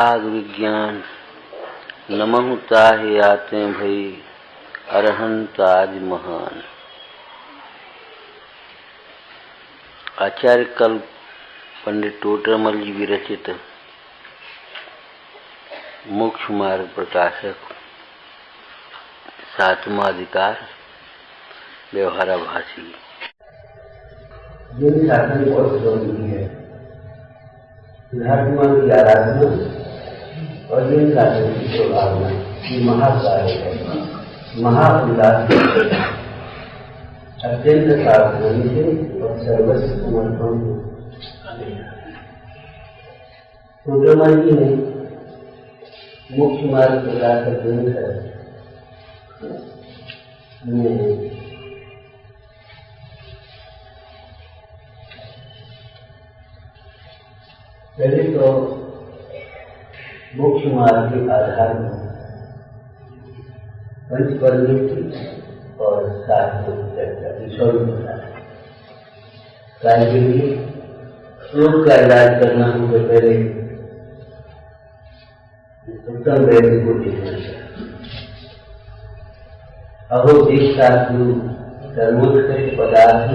आग विज्ञान नमहु ताहे आते भई अरहंत आज महान। आचार्य कल्प पंडित टोडरमल जी विरचित मोक्ष मार्ग प्रकाशक सातवां अधिकार व्यवहाराभासी। जिन शासन को श्रोती है धर्म की आराधना और जिन शासन की शोभावना की महाकार्य है, महाउल्लास अत्यंत सावधानी से और सर्वस्व समर्पण टोडरमल जी ने मोक्ष मार्ग प्रकाशक ग्रंथ में पहले तो मोक्ष मार्ग के आधार में पंच परमेश्वर और शास्त्रों की चर्चा ईश्वर कार्य के लिए श्लोक का इलाज करना हो तो पहले उत्तम वैद्य को देखना चाहिए। अहो दीक्षा गुरु कर्मोत्कृष्ट पदार्थ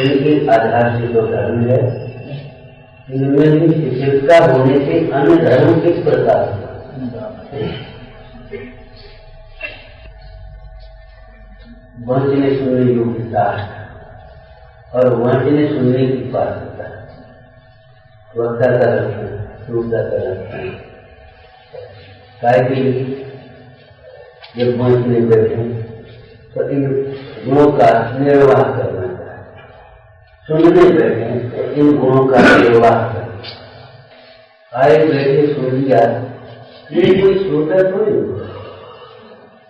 इनके आधार से जो धर्म है, इनमें भी शिथिलता होने से अन्य धर्म किस प्रकार वंचने सुनने योग्यता और वंचने सुनने की पात्रता, वक्ता का रक्षण, श्रोता का रक्षण, काय के लिए जब वंचने बैठे तो इन गुणों का निर्वाह करना चाहिए। सुनने बैठे तो इन गुणों का निर्वाह करना। आए बैठे सुन लिया, ये कोई श्रोता थोड़ी,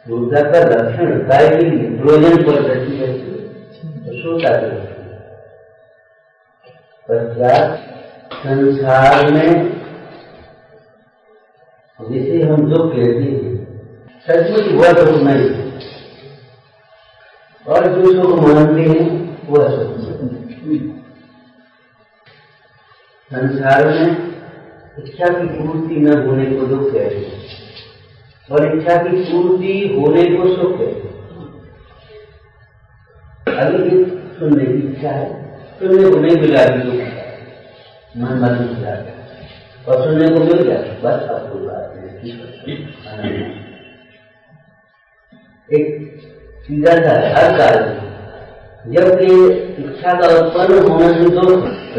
श्रोता का लक्षण काय के लिए प्रयोजन पद्धति है तो श्रोता के लक्षण। पश्चात संसार में जिसे हम जो कहते हैं सचमुच वह सुख नहीं और जो सुख मानते हैं वह सुख नहीं। संसार में इच्छा की पूर्ति न होने को दुख कहते हैं और इच्छा की पूर्ति होने को सुख कहते हैं। अभी सुनने की इच्छा है, सुनने को नहीं मिला भी दुख, मन मत मिला और सुनने को मिल गया बस अब कोई बात नहीं। एक सीधा सा हर कार्य जबकि इच्छा का उत्पन्न होना से तो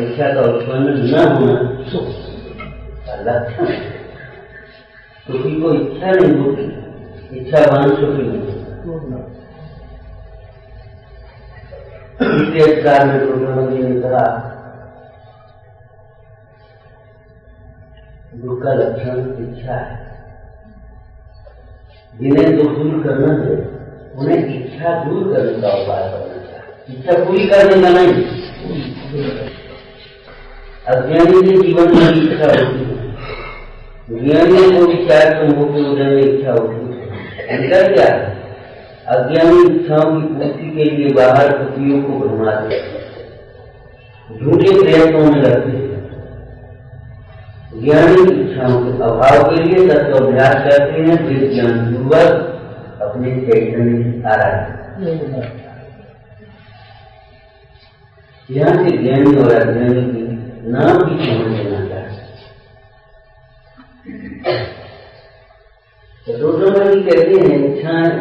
इच्छा का उत्पन्न न होना सुख का लक्षण है। सुखी को इच्छा नहीं होती, इच्छावान सुखी नहीं। इसी अधिकार में टोडरमल जी ने कहा दुख का लक्षण इच्छा है। जिन्हें दुख दूर करना है उन्हें इच्छा दूर करने का उपाय करना चाहिए, इच्छा पूरी करने का नहीं। अज्ञानी के जीवन में इच्छा होती है, ज्ञानी को विचार तो मुख के उदय में इच्छा होती है। अंतर क्या है? अज्ञानी इच्छाओं की पूर्ति के लिए बाहर पतियों को घुमाते हैं, झूठे प्रयत्नों में लगते हैं। ज्ञानी इच्छाओं के अभाव के लिए तत्वाभ्यास करते हैं, फिर ज्ञान पूर्वक अपने चैतन्य की आराधना। यहाँ से ज्ञानी और अज्ञानी की नाम भी समझ लेना चाहिए। टोडरमल जी कहते हैं इच्छाएं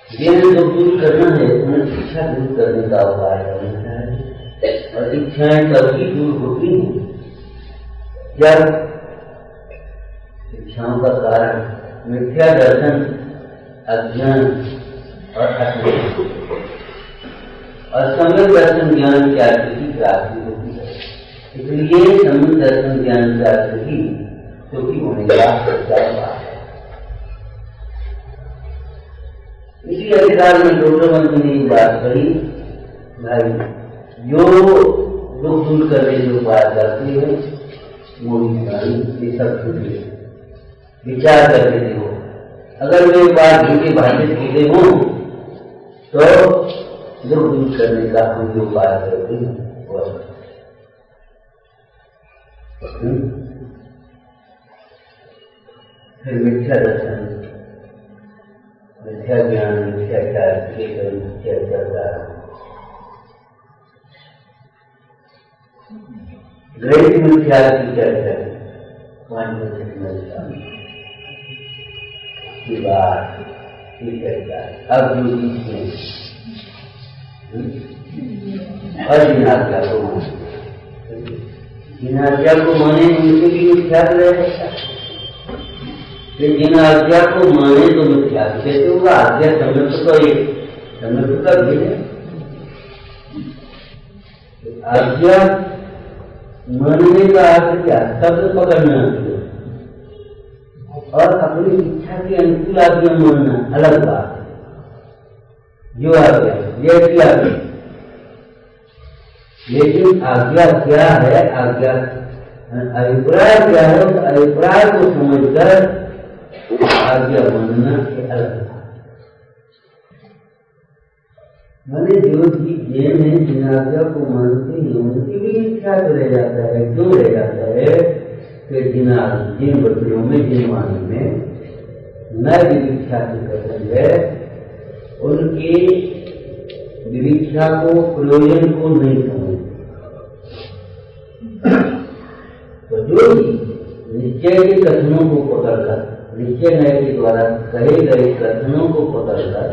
जिन्हें जो दूर करना है उन्हें इच्छा दूर करने का उपाय करना चाहिए और इच्छाएं तभी दूर होती हैं जब इच्छाओं का कारण मिथ्या दर्शन, अज्ञान और अज्ञान और सम्यक दर्शन ज्ञान की आदि की प्राप्ति होती है। इसलिए सम्यक दर्शन ज्ञान की आदि ही सुखी होने का सच्चा उपाय है। इसी अधिकार में टोडरमल जी ने एक बात कही, भाई जो दुख दूर करने के उपाय करते हैं ये सब छूटे विचार करके देखो। अगर वे बात झूठे भाषित होते हों तो दुख दूर करने का हम जो उपाय करते हैं फिर मिथ्या दर्शन, मिथ्या ज्ञान, मिथ्याचार लेकर चर्चा प्रारंभ। ग्रहित मिथ्या की चर्चा की बात की चर्चा अब जो बीच में अजिनाज्ञा को माने, जिन आज्ञा को माने उनके लिए मिथ्या रह सकता है। जिन आज्ञा को माने तो मिथ्या कहते होगा। आज्ञा समर्थ का एक समर्थ का भी है। आज्ञा मानने का अर्थ क्या? शब्द पकड़ना और अपनी इच्छा के अनुकूल आज्ञा मानना अलग बात है। जो आज्ञा जैसी आज्ञा, लेकिन आज्ञा क्या है? आज्ञा अभिप्राय क्या है? उस अभिप्राय को समझकर आज्ञा मानना के अलग बात। मैंने जो जैन है जिन आज्ञा को मानते हैं उनकी भी इच्छा तो रह जाता है। क्यों रह जाता है कि जिन वचनों में, जिन वाणी में न विवीक्षा की कथन है, उनकी विवीक्षा को, प्रयोजन को नहीं समझते। तो जो भी निश्चय के कथनों को पकड़कर, निश्चय न्याय के द्वारा कहे गए कथनों को पकड़कर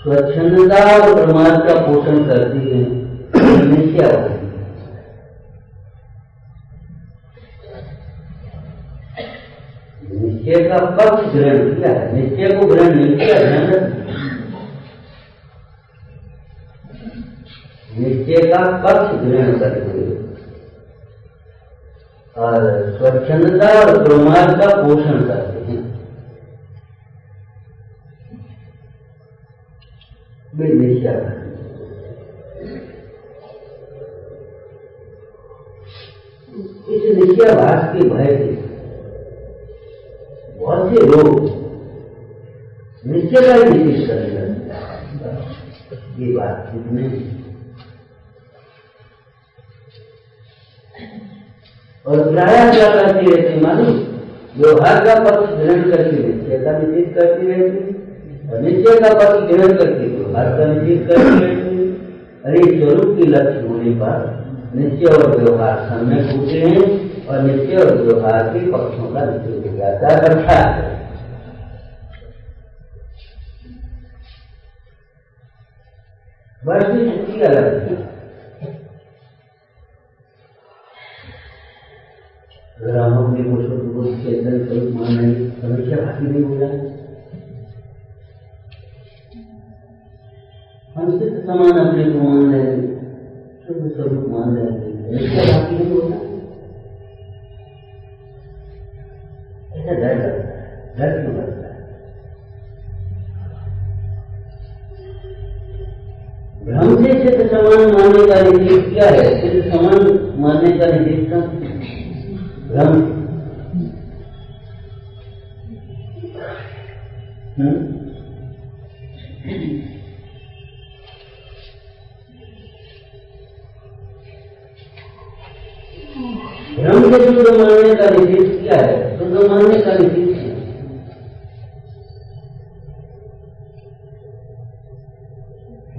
स्वच्छंदता और प्रमाद का पोषण करती है, निश्चय होती है। निश्चय का पक्ष ग्रहण किया है, निश्चय को ग्रहण नहीं किया। ध्यान रखिए, निश्चय का पक्ष ग्रहण करते और स्वच्छंदता और प्रमाद का पोषण करते हैं। वे निश्चय इस निश्चयवाद के भय से बहुत से लोग निश्चय का ही निश्चित करने लगते। ये बात कितने और प्राय क्या करती रहती मालूम? व्यवहार का पक्ष ग्रहण करके निश्चय का निश्चित करती रहती और निश्चय का पक्ष ग्रहण करके व्यवहार का निश्चित करती रहती। अरे स्वरूप के लक्ष्य होने पर निश्चय और व्यवहार सम्यक होते हैं और निश्चय और व्यवहार के पक्षों का निश्चय हो जाता है। अर्थात वर्ष की छुट्टी अलग है। अगर हम अपने को के अंदर स्वरूप मान रहे हमेशा भागी नहीं हो रहा है, हम सिर्फ समान अपने को मान रहे हैं, शुद्ध स्वरूप मान रहे हैं, हमेशा भागी नहीं होता। ऐसा डर लगता है। डर क्यों लगता है? भ्रम से सिद्ध समान मानने का निषेध क्या है? सिद्ध समान मानने का निषेध का भ्रम भ्रम से शुद्ध मानने का निषेध क्या है? शुद्ध मानने का निषेध क्या है?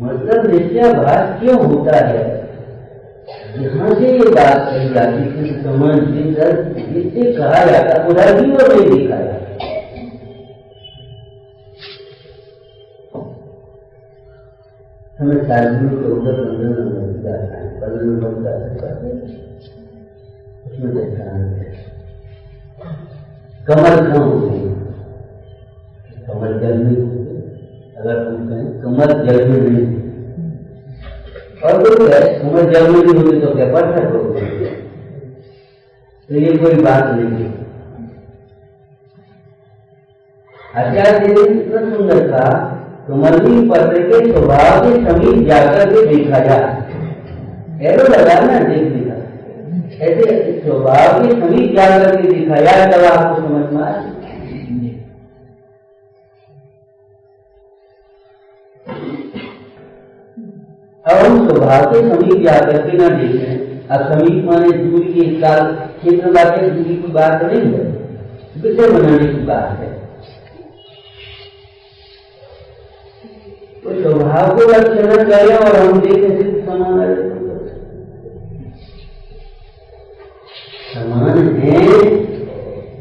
मतलब निश्चयाभास क्यों होता है? यहाँ से ये बात कही जाती है समान जिससे कहा जाता उधर भी और नहीं देखा जाता। हमें साधु के उधर बंधन नहीं जाता है, बंधन बन जाता है, उसमें देखा है कमर कम हो गई, कमर जल में अगर हम कहें कमर जल में नहीं और कोई है कमर जल में नहीं होगी तो क्या पत्थर हो गई? तो ये कोई बात नहीं है। आचार्य जी ने इतना सुंदर था, कमलनी पत्र के स्वभाव के समीप जाकर के देखा जाए, एरो लगाना देखने का, ऐसे स्वभाव के समीप जाकर के देखा जाए तब आपको समझ में आए। अब हम स्वभाव के समीप जाकर के न देखें, अब समीप माने दूरी के काल क्षेत्र वाले दूरी की बात नहीं है, विषय बनाने की बात है। तो स्वभाव को लक्षण करें और हम देखें सिर्फ समान है।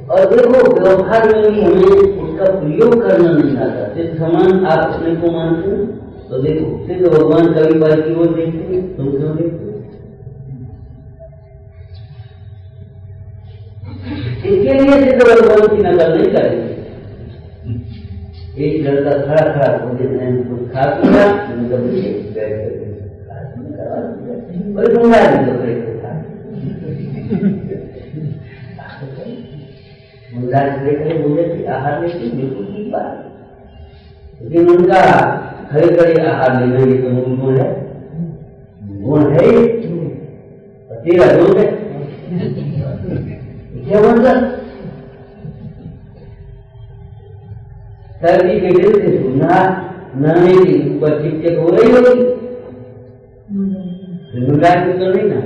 और देखो व्यवहार में भी हमें उसका प्रयोग करना नहीं आता। सिर्फ समान आप अपने को मानते हैं तो देखो सिर्फ भगवान कभी बार की ओर देखते हैं, तुम क्यों देखते हो? इसके लिए सिर्फ भगवान की नकल नहीं करेंगे। एक लड़का खड़ा खड़ा कुछ खा पिया बोले कि आहार लेते बिल्कुल ठीक बात, लेकिन उनका खड़े खड़े आहार लेना ये तो मूल गुण है। गुण है तेरा दोष है क्या मतलब? सर्दी के दिल से सुना नहाने के ऊपर चिपचिप हो रही होगी, तो नहीं ना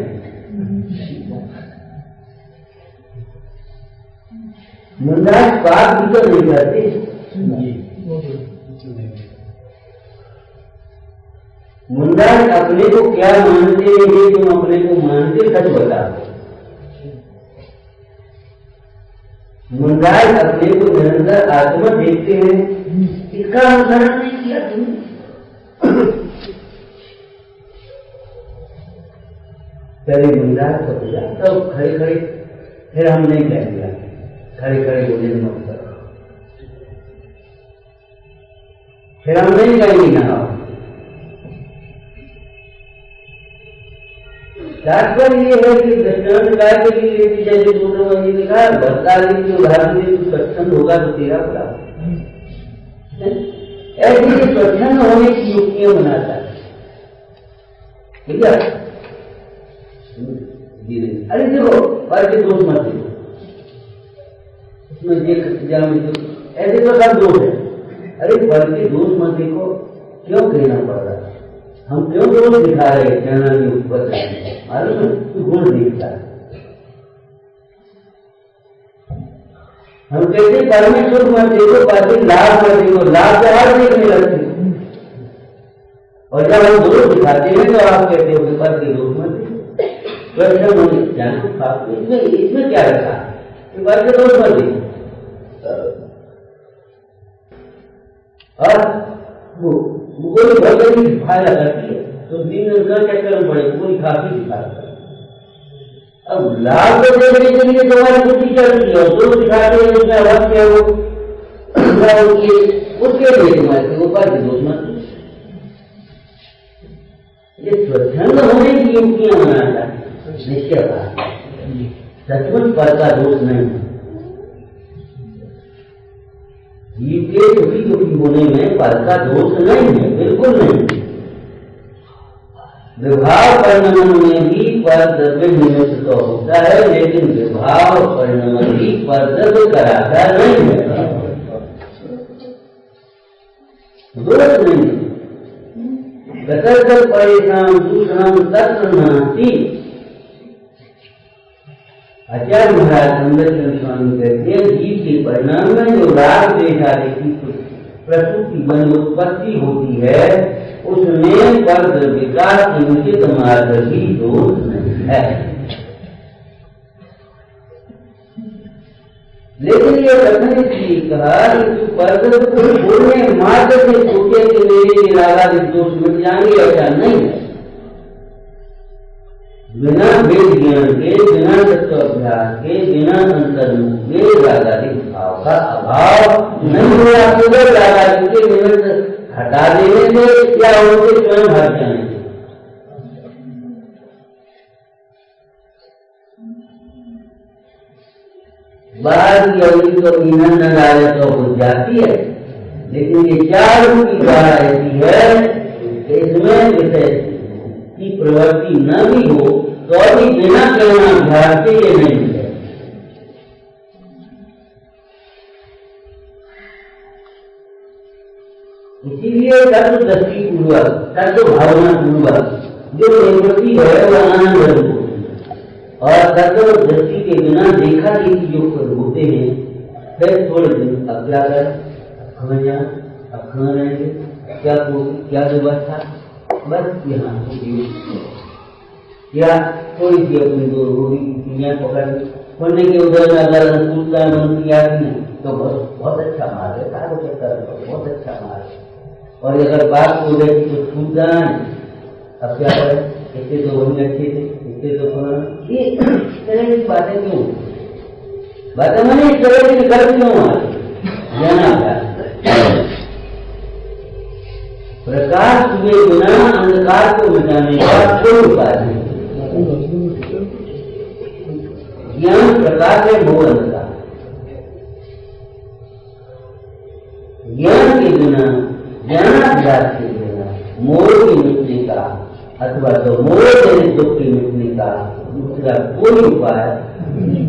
मुंडास पाप भी तो नहीं करते। मुंडास अपने को क्या मानते हैं, ये तुम अपने को मानते सच बताओ। मुंडास अपने को निरंतर आत्मा देखते हैं, इसका अनुसरण नहीं किया तुमने। पहले मुंडास को पूछा तब खड़े खड़े, फिर हम नहीं कहेंगे खड़े खड़े बोले मत करो, फिर हम नहीं कहेंगे नहाओ। तात्पर्य ये है कि दृष्टांत गाय के लिए जैसे दोनों ने लिखा बरसाली की उदाहरण से तू स्वच्छंद होगा तो तेरा बुरा। ऐसे स्वच्छंद होने की युक्तियां बनाता है, ठीक है? अरे देखो पर के दोष मत देखो, उसमें ऐसे तो सब दोष है। अरे पर के दोष मत देखो, क्यों कहना पड़ रहा है? हम क्यों दोष दिखा रहे हैं? कहना के ऊपर मालूम है तू गुण दिखता है। हम कहते परमेश्वर मत देखो, पर लाभ मत देखो, लाभ तो हर देखने लगते। और जब हम दोष दिखाते हैं तो आप कहते हो कि पर के दोष मत देखो। इसमें क्या रखा कि पर के दोष मत देखो। और वो कोई भगत की फायदा करती है तो दिन क्या करना पड़ेगा, कोई काफी दिखाता है। अब लाभ को देखने के लिए तुम्हारी बुद्धि चलती है और दोष दिखाते हैं उसमें अवश्य है वो उसके लिए तुम्हारे ऊपर के दोष मत। ये स्वच्छंद होने की युक्तियां बनाता है निश्चय बात, सचमुच पर का दोष नहीं है। जीव के सुखी दुखी होने में पर का दोष नहीं है, बिल्कुल नहीं। विभाव परिणमन में भी पर द्रव्य निमित्त तो होता है, लेकिन विभाव परिणमन भी पर द्रव्य कराता नहीं है, दोष नहीं। गतर परेशान दूषण तत्व नास्ति। आचार्य महाराज सुंदर स्वामी कहते हैं जीव के परिणाम में जो राग द्वेष आदि की प्रसूति बन उत्पत्ति होती है उसमें पर विकास के उचित मार्ग भी दोष नहीं है। लेकिन ये कथन इसलिए कहा कि पर को बोलने मार्ग से सोचे कि मेरे रागा दोष मिट जाएंगे, ऐसा नहीं है। बिना वेद ज्ञान के, बिना तत्व अभ्यास के, बिना अंतर्मुख के रागादिक भाव का अभाव नहीं हुआ। केवल रागादिक के निमित्त हटा देने से या उनके स्वयं हट जाने से। बाहर की अवधि तो ईंधन न डाले तो हो जाती है, लेकिन ये चार की द्वारा ऐसी है इसमें विषय की प्रवृत्ति न भी हो तो अभी बिना कहना अभ्यास के ये नहीं है। इसीलिए तत्व दृष्टि पूर्वक, तत्व भावना पूर्वक जो निवृत्ति है वह आनंद रूप होती है। और तत्व दृष्टि के बिना देखा देखी जो होते हैं, फिर थोड़े दिन अब क्या कर, अब कहाँ रहेंगे, क्या व्यवस्था, बस यहाँ या थोड़ी सी अपनी दो रोटी की पकड़ खोलने के उधर अगर अनुकूलता मन किया तो बहुत अच्छा मार्ग है, साधु चक्कर बहुत अच्छा मार्ग है। और अगर बात हो गई तो छूट जाना है, अब क्या करें, इससे तो वही अच्छे थे, इससे तो ये तरह की बातें क्यों, बातें मैंने इस तरह की कर क्यों जाना प्रकाश हुए बिना अंधकार को मिटाने का कोई उपाय नहीं। ज्ञान प्रकाश है, वो अंधकार। ज्ञान के बिना, ज्ञानाभ्यास के बिना मोह के मिटने का अथवा तो मोह जनित दुख के मिटने का दूसरा कोई उपाय नहीं।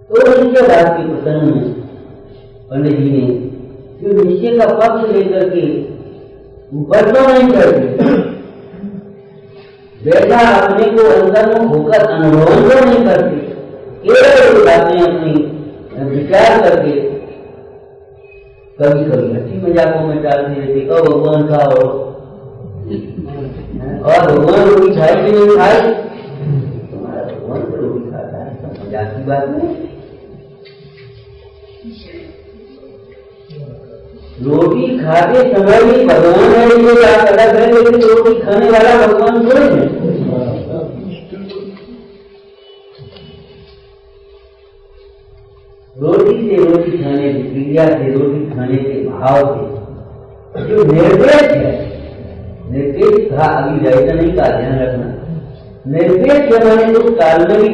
तो निश्चय बात के प्रसंग में पंडित जी ने जो निश्चय का पक्ष लेकर के वर्तन नहीं करते, वैसा अपने को अंतर्मुख होकर अनुभव नहीं करते, केवल बातें अपनी विचार करके कभी कभी हंसी मजाकों में डालते रहते, कब भगवान का और भगवान रोटी खाए कि नहीं खाए, तुम्हारा भगवान तो रोटी खाता है, सब मजाक की बात नहीं। रोटी खाते समय भी भगवान है, ये बात अलग है, लेकिन रोटी खाने वाला भगवान थोड़े है। रोटी से रोटी खाने की क्रिया से, रोटी खाने के भाव से जो निर्देश है, निर्देश था अभी जायजा नहीं का ध्यान रखना, निर्देश मैंने उस काल में भी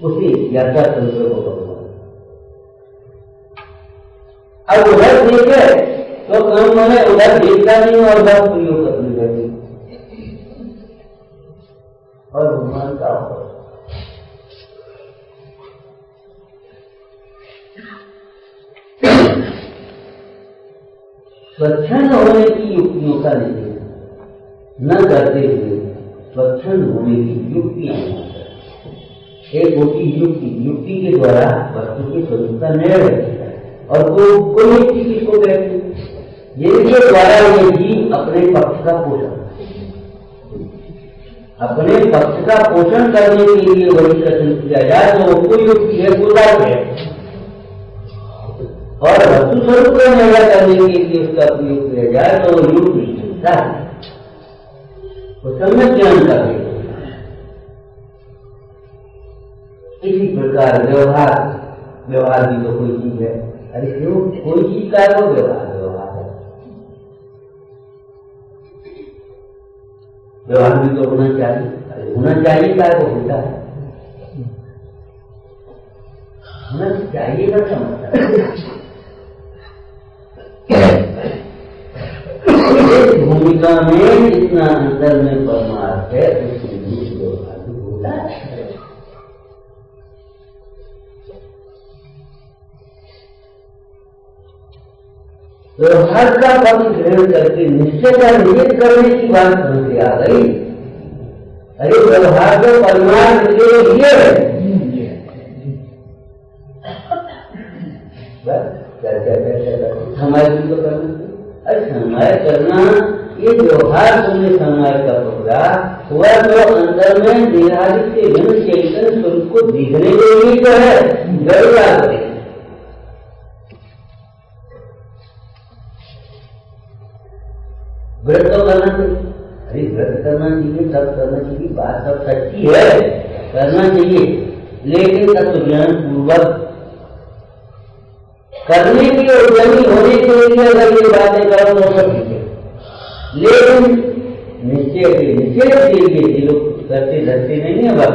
उसे यात्रा तंत्र को भगवान अब उधर देखे तो काम मैंने उधर देखता नहीं और उधर प्रयोग करने लगी और भगवान का स्वच्छंद होने की युक्तियों का नहीं, न करते हुए स्वच्छंद होने की युक्तियां। एक होती युक्ति, युक्ति के द्वारा वस्तु के स्वरूप का निर्णय है, और कोई युक्ति किसको कहते हैं, जिनके द्वारा ये जीव अपने पक्ष का पोषण करने के लिए वही कथन किया जाए तो कोई युक्ति है, कुदार है, और वस्तु स्वरूप को निर्णय करने के लिए उसका प्रयोग किया जाए तो वो युक्ति है, वो सम्यक ज्ञान का है। इसी प्रकार व्यवहार भी तो कोई चीज है, अरे क्यों कोई चीज का तो व्यवहार है, व्यवहार भी तो होना चाहिए, अरे होना चाहिए क्या वो होता है, होना चाहिए का क्या मतलब, इस भूमिका में जितना अंतर में परमार्थ है उसके बीच व्यवहार भी होता है। व्यवहार का पक्ष ग्रहण करके निश्चय का नियत करने की बात समझ आ गई। अरे व्यवहार तो परमार्थ के लिए है, समय भी तो करना, अरे समय करना, ये व्यवहार तुमने समय का पकड़ा हुआ तो अंदर में देहादि से भिन्न चेतन स्वरूप को दिखने के लिए तो है, जरूर है। व्रत तो करना चाहिए, अरे व्रत करना चाहिए, सब करना चाहिए, बात सब सच्ची है, करना चाहिए, लेकिन तत्व ज्ञान पूर्वक करने की उद्यमी होने के लिए अगर ये बातें करो तो सब ठीक है, लेकिन निश्चय के लिए लोग करते धरते नहीं है बात।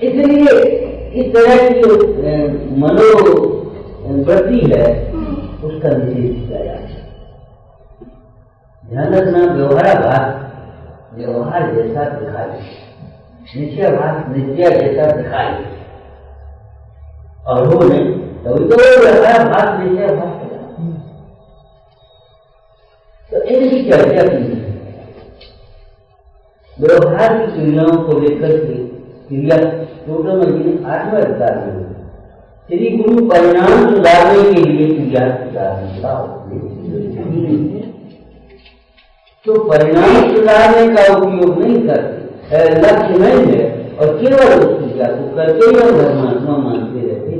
इसलिए इस तरह की जो मनोवृत्ति है उसका निषेध किया जाता है। ध्यान रखना, व्यवहार जैसा दिखाई, निश्चय जैसा दिखाई, और वो नहीं तभी तो व्यवहार भाष निश्चय भाष इनकी चर्चा की है। व्यवहार की क्रियाओं को लेकर के क्रिया टोटल में 8वां अधिकार में श्री गुरु परिणाम सुधारने के लिए क्रिया सुधारने का तो परिणाम सुधारने का उपयोग नहीं करते, लक्ष्य नहीं है और केवल उस क्रिया को करके ही हम धर्मात्मा मानते रहते।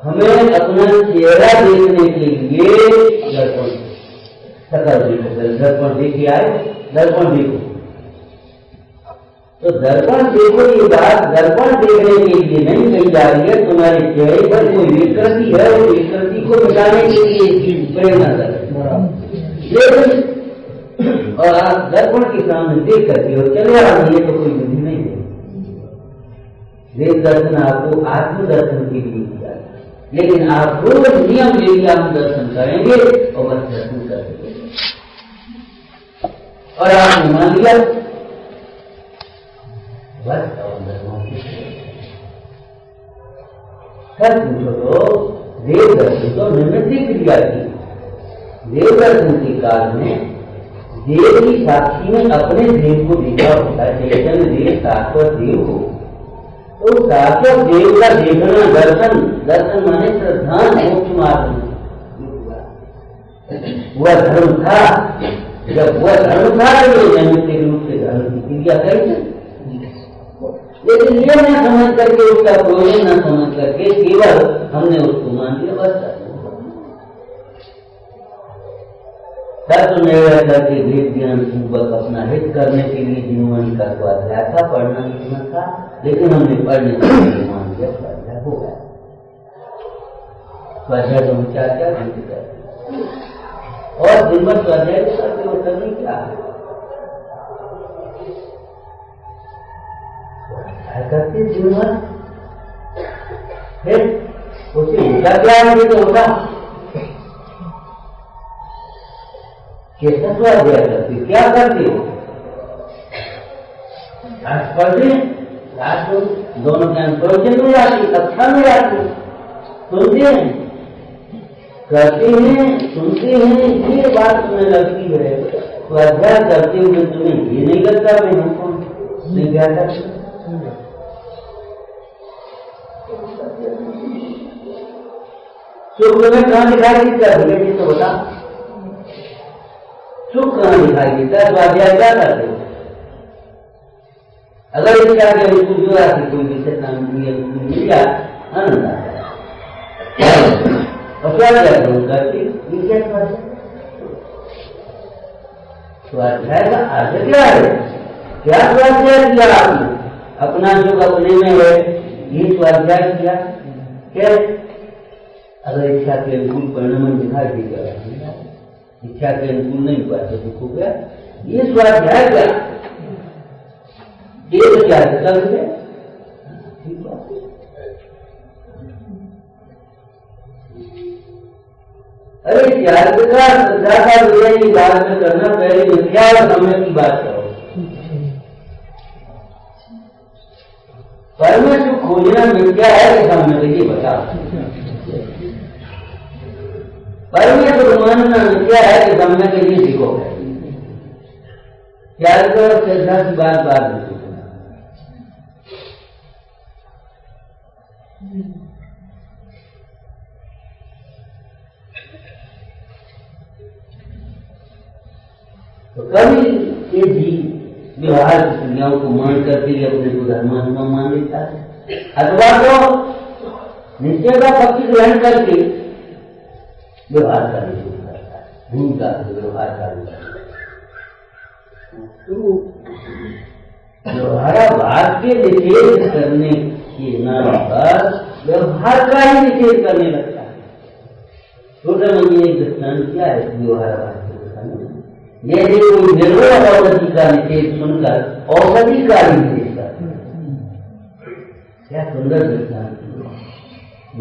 हमें अपना चेहरा देखने के लिए दर्पण सकल देखो, दर्पण देखे आए, दर्पण देखो। तो दर्पण देखो ये बात दर्पण देखने के लिए नहीं कही जा रही है, तुम्हारे चेहरे पर कोई विकृति है, उस विकृति को मिटाने के लिए प्रेरणा कर। लेकिन और आप दर्पण के सामने देख करके और चले आ रही है तो कोई विधि नहीं है। वेद दर्शन आपको आत्मदर्शन के लिए किया, लेकिन आप रोज नियम लेके हम दर्शन करेंगे और बस दर्शन करेंगे और आपने मान लिया बस। सच पूछो तो देव दर्शन तो निमित्त क्रिया की। देव दर्शन के काल में देव की साक्षी में अपने देव को देखा होता है, चैतन्य देव शाश्वत देव को। तो शाश्वत देव का देखना दर्शन, दर्शन माने श्रद्धा मोक्ष मार्ग। वह धर्म था, जब वह धर्म था तो नैमित्तिक रूप से धर्म की क्रिया करेंगे। लेकिन ये न समझ करके उसका प्रयोजन न समझ करके केवल हमने उसको मान लिया बस। तत्व निर्णय करके वेद ज्ञान पूर्वक अपना हित करने के लिए जिन्होंने का स्वाध्याय था, पढ़ना लिखना था, लेकिन हमने पढ़ने के लिए मान लिया स्वाध्याय हो गया। स्वाध्याय तो क्या क्या घंटे करते और दिन भर स्वाध्याय करते हो, करने क्या है करते दिन भर, फिर उसे उनका क्या है तो होता कैसा स्वाध्याय करते क्या करते हो? आज पढ़ते रात को दोनों ज्ञान प्रवचन में आती, कक्षा में आती, सुनते हैं, करते हैं, सुनते हैं, ये बात तुम्हें लगती है। स्वाध्याय करते हुए तुम्हें ये नहीं लगता मैं हमको नहीं क्या करता। सुख तुम्हें कहाँ दिखाई देता है जी तो बता, सुख कहाँ दिखाई देता है? स्वाध्याय क्या करते हो? अगर इच्छा के अनुकूल जो आती कोई विषय मिल जाए आनंद आता है और क्या करते हो करते स्वाध्याय का अर्थ क्या है? क्या स्वाध्याय किया आपने? अपना सुख अपने में है ये स्वाध्याय किया क्या? अगर इच्छा के अनुकूल परिणाम दिखाई देगा, इच्छा के अनुकूल नहीं हुआ तो दुख हो गया, ये स्वाध्याय क्या? ये तो क्या कर गया? अरे त्याग का श्रद्धा का विजय की बात में करना, पहले मिथ्या और समय की बात करो। परम सुख खोजना मिथ्या है कि समय के लिए बता। परम सुख मानना मिथ्या है कि समय के लिए सीखो। त्याग और श्रद्धा की बात बाद में तो कभी ये भी व्यवहार की क्रियाओं को मान करके अपने को धर्मात्मा मान लेता है, अथवा तो निश्चय का पक्ष ग्रहण करके व्यवहार करने शुरू करता है, भूमिका से व्यवहार करने। तो व्यवहाराभास के निषेध करने के नाम पर व्यवहार का ही निषेध करने लगता है। छोटा मैंने एक दृष्टांत क्या है व्यवहाराभास के दृष्टांत। यदि कोई निर्गुण औषधि का निषेध सुनकर औषधि का ही निषेध कर, क्या सुंदर दृष्टांत।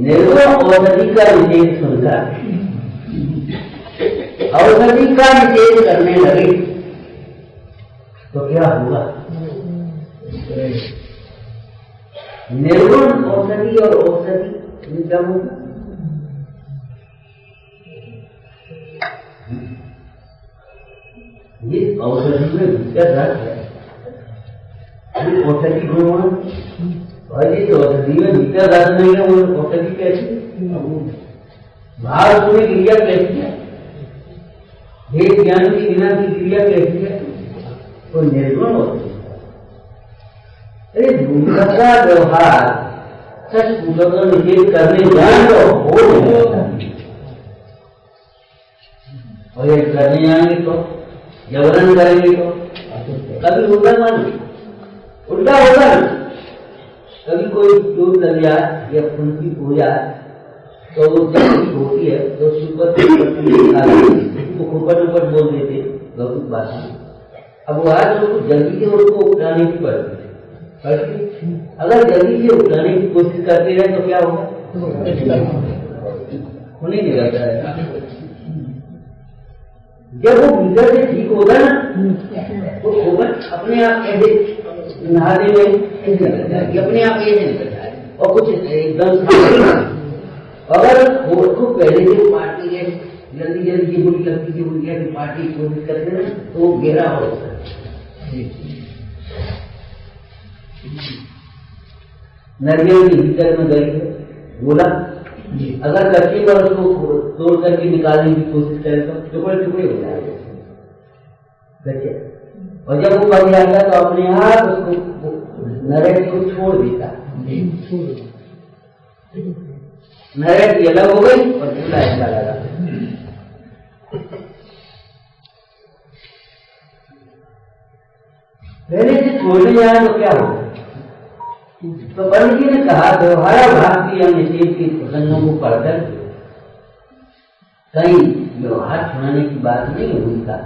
निर्गुण औषधि का निषेध सुनकर औषधि का निषेध करने लगे तो क्या होगा? निर्गुण औषधि और औषधि क्या होगा? ये औषधि में भीतर रस है, औषधि गुण, और ये औषधि में भीतर रस नहीं है, वो औषधि कैसी? भाव सुने क्रिया कैसी है? भेद ज्ञान के बिना की क्रिया कैसी है? तो निर्गुण होती है। अरे दूसरा का व्यवहार सच पूछो तो निषेध करने जाए तो हो नहीं, और ये करने जाएंगे तो जबरन करेंगे तो कभी होगा मन उल्टा होगा ना। कभी कोई चोट लग जाए या फुंसी हो जाए तो वो जब होती है तो सुपर उसको खोपट उपट बोल देते लौकिक भाषा में। अब वो आज उसको जल्दी से उसको उठाने की पड़ती है। अगर जल्दी से उठाने की कोशिश करते रहे तो क्या होगा? होने नहीं लगता है। जब वो भीतर से ठीक होगा ना तो खोपट अपने आप ऐसे नहाने में ऐसे लग जाएगी, अपने आप ऐसे निकल जाए और कुछ एकदम। अगर उसको पहले से पार्टी है जल्दी जल्दी बुरी लगती है, बुरी है पार्टी की कोशिश करते हैं तो वो गहरा हो जाता है। नरियल के भीतर में गई है बोला, अगर कच्चे पर उसको तोड़ करके निकालने की कोशिश करें तो टुकड़े टुकड़े हो जाएंगे कच्चे, और जब वो पक जाता तो अपने आप उसको नरेट को छोड़ देता। नरेट की अलग हो गई और दूसरा ऐसा लगा। पहले से छोड़ने जाए तो क्या होगा? तो पंडित जी ने कहा व्यवहाराभास की या निषेध के प्रसंगों को पढ़कर कहीं व्यवहार छुड़ाने की बात नहीं हुई था।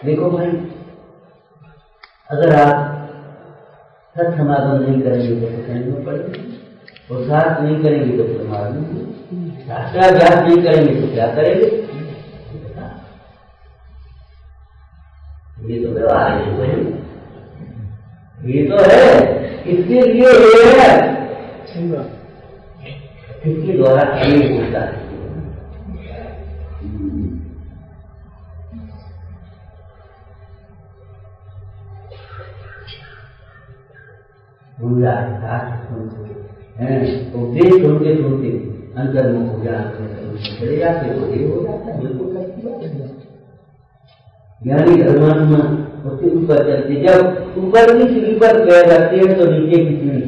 देखो भाई, अगर आप सत्समागम नहीं करेंगे तो प्रसंग में पड़ेंगे, और साथ नहीं करेंगे तो प्रमाण नहीं, शास्त्राभ्यास नहीं करेंगे तो क्या करेंगे? ये तो व्यवहार है, ये तो है, इसके लिए ये है, इसके द्वारा अनेक होता है। उपदेश सुनते सुनते अंतर्मुख हो जाते चले जाते हो जाता है, बिल्कुल सच्ची बात है। ज्ञानी धर्मात्मा उसके ऊपर चलते, जब ऊपर की सीढ़ी पर पैर रखते हैं तो नीचे की सीढ़ी,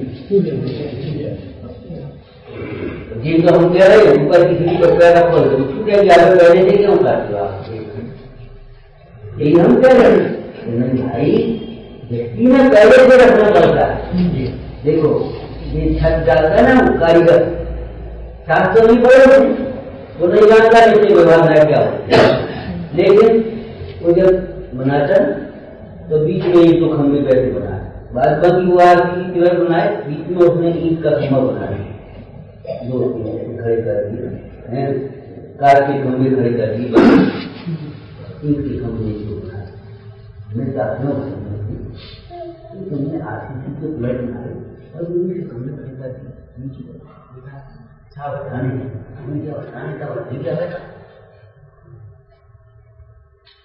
जिनको हम कह रहे हैं ऊपर की सीढ़ी पर पैर रखो तो छूटे जाकर पहले से क्यों करते हो आप? यही हम कह रहे हैं भाई, व्यक्ति में पहले से रखना पड़ता है। देखो ये छत डालता है ना कारीगर, शास्त्र नहीं पढ़े वो नहीं जानता इससे व्यवहार क्या होता है, लेकिन वो जब बनाता तो बीच में ईट को खंभे पैसे बनाए, बाद बाकी वो आदमी बनाए, बीच में उसने ईट का खंभा बनाया, दो खड़े कर दिए, कार के खंभे खड़े कर दिए, ईट के खंभे बनाए। मैं चाहता हूँ तुमने आरसीसी के प्लेट बनाए और दूसरे खंभे खड़े कर दिए, नीचे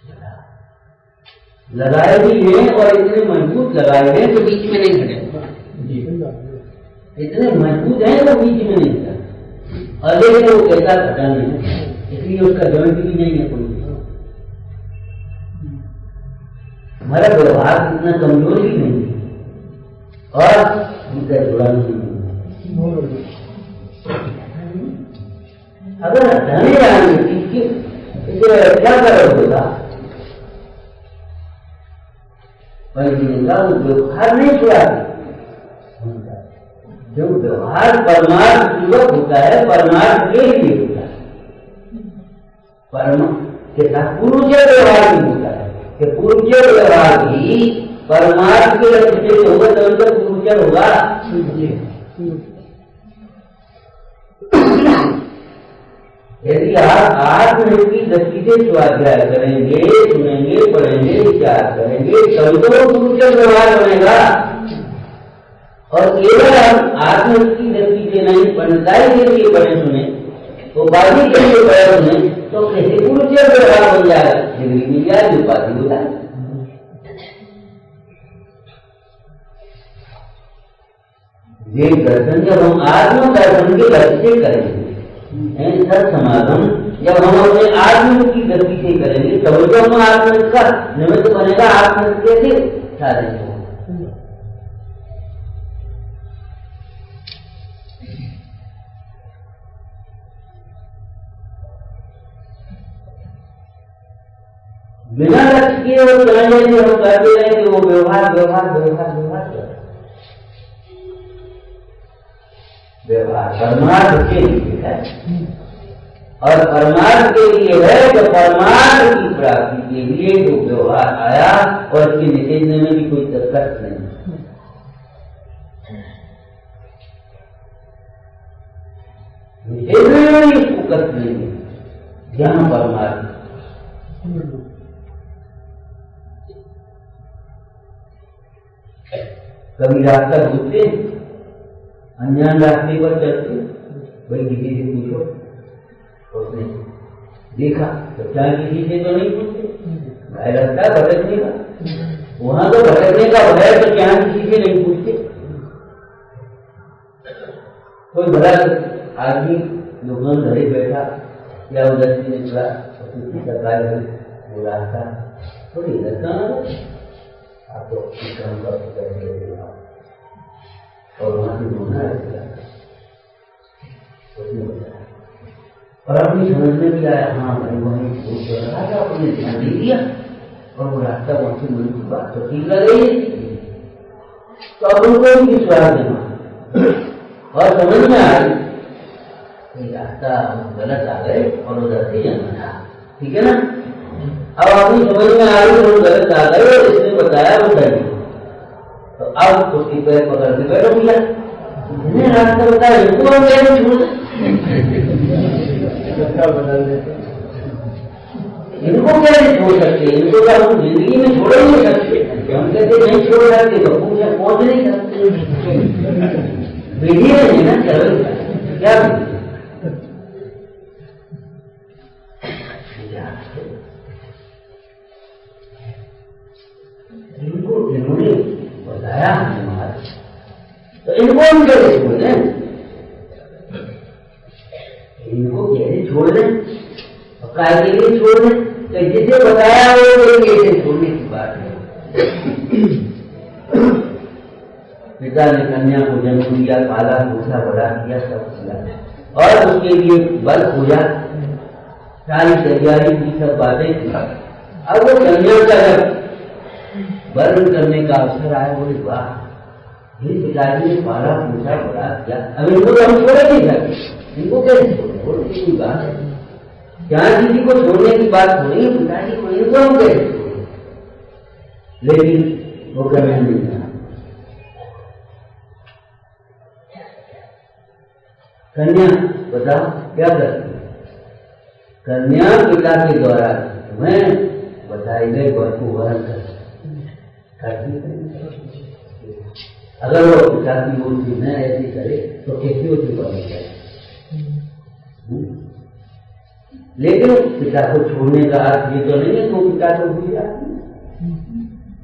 क्या लगाए भी हैं और इतने मजबूत लगाए हैं तो बीच में नहीं खड़े, इतने मजबूत हैं तो बीच में नहीं खड़ा, और लेकिन वो कैसा घटा नहीं है, इसलिए उसका जॉइंट भी नहीं है कोई। हमारा व्यवहार इतना कमजोर ही नहीं और उनका जुड़ा नहीं। अगर हटाने जाएंगे क्या करोगे? व्यवहार नहीं छुड़ा, जो व्यवहार परमार्थ पूर्वक होता है, परमार्थ के लिए होता है, परम के साथ पूर्व से व्यवहार नहीं होता है, कि पूर्व से व्यवहार भी परमार्थ के लक्ष्य से होगा तभी तक पूर्वचर होगा। यदि आप आत्महित की दृष्टि से स्वाध्याय करेंगे, सुनेंगे, पढ़ेंगे, विचार करेंगे, तभी तो पूर्वचर व्यवहार बनेगा। और केवल हम आत्म की दृष्टि से नहीं पंचायत के लिए बड़े सुने तो बाजी के लिए बड़े सुने तो कैसे पूर्ण व्यवहार बन जाएगा, डिग्री मिल जाएगी, उपाधि हो जाए। ये दर्शन जब हम आत्म दर्शन के दृष्टि से करेंगे, सत समागम जब हम अपने आत्म की दृष्टि से करेंगे तब तो हम आत्म का निमित्त बनेगा, आत्म कैसे साधन हो। बिना लक्ष्य किए वो चलने से हम करते रहे कि वो व्यवहार व्यवहार व्यवहार व्यवहार व्यवहार परमार्थ के लिए है, और परमार्थ के लिए है तो परमार्थ की प्राप्ति के लिए जो व्यवहार आया और इसके निषेधने में भी कोई कष्ट नहीं, निषेधने में भी इसको कष्ट नहीं है। ज्ञान परमार्थ कभी रास्ता पूछते अनजान रास्ते पर चलते, भाई किसी से पूछो, उसने देखा तो क्या किसी से तो नहीं पूछते, भाई रास्ता भटकने का, वहां तो भटकने का भय तो क्या किसी से नहीं पूछते। कोई बड़ा आदमी दुकान घरे बैठा या उधर से निकला वो रास्ता थोड़ी रास्ता आपको काम कर और वहां से ढूंढना रहेगा, और अपनी समझ में भी आया हाँ भाई वहीं भूल कर रहा था, अपने ध्यान दे दिया और वो रास्ता वहां से मुझे की बात तो ठीक लग रही है, तो अब उनको भी विश्वास देना और समझ में आई रास्ता गलत आ गए और उधर से जाना, ठीक है ना। अब अपनी समझ में आ रही तो गलत आ गए और इसने बताया वो सही, तो अब उसकी पैर पकड़ के बैठो भैया, इन्हें रास्ता बताया, इनको हम कैसे छोड़ इनको कैसे छोड़ सकते, इनको तो हम जिंदगी में छोड़ ही नहीं सकते, हम कहते नहीं छोड़ सकते तो पहुंच नहीं सकते, विधि नहीं ना चलो क्या इनको इन्होंने बताया हमारा, तो इनको हम कैसे छोड़ दें, इनको कैसे छोड़ दें और काय के लिए छोड़ दें, तो जिसे बताया वो कैसे छोड़ने की बात है। पिता ने कन्या को जन्म दिया, पाला पोसा बड़ा किया, सब किया और उसके लिए बल पूजा सारी तैयारी की, सब बातें की। अब वो कन्या का जब वर्ण करने का अवसर आया, बोले वाह ये पिताजी ने पाला पूछा बड़ा किया, अब इनको तो हम छोड़ नहीं सकते, इनको कैसे छोड़ने की बात है, जहां किसी को छोड़ने की बात हो रही है पिताजी को, इनको हम कैसे छोड़े, लेकिन वो करना नहीं था। कन्या बताओ क्या करती है, कन्या पिता के द्वारा तुम्हें बताए गए वर को वर्ण करती, अगर वो पिता की ओर से न ऐसे करे तो कैसे उसे बने जाए, लेकिन पिता को छोड़ने का अर्थ ये तो नहीं है तो पिता को भूल जाती है,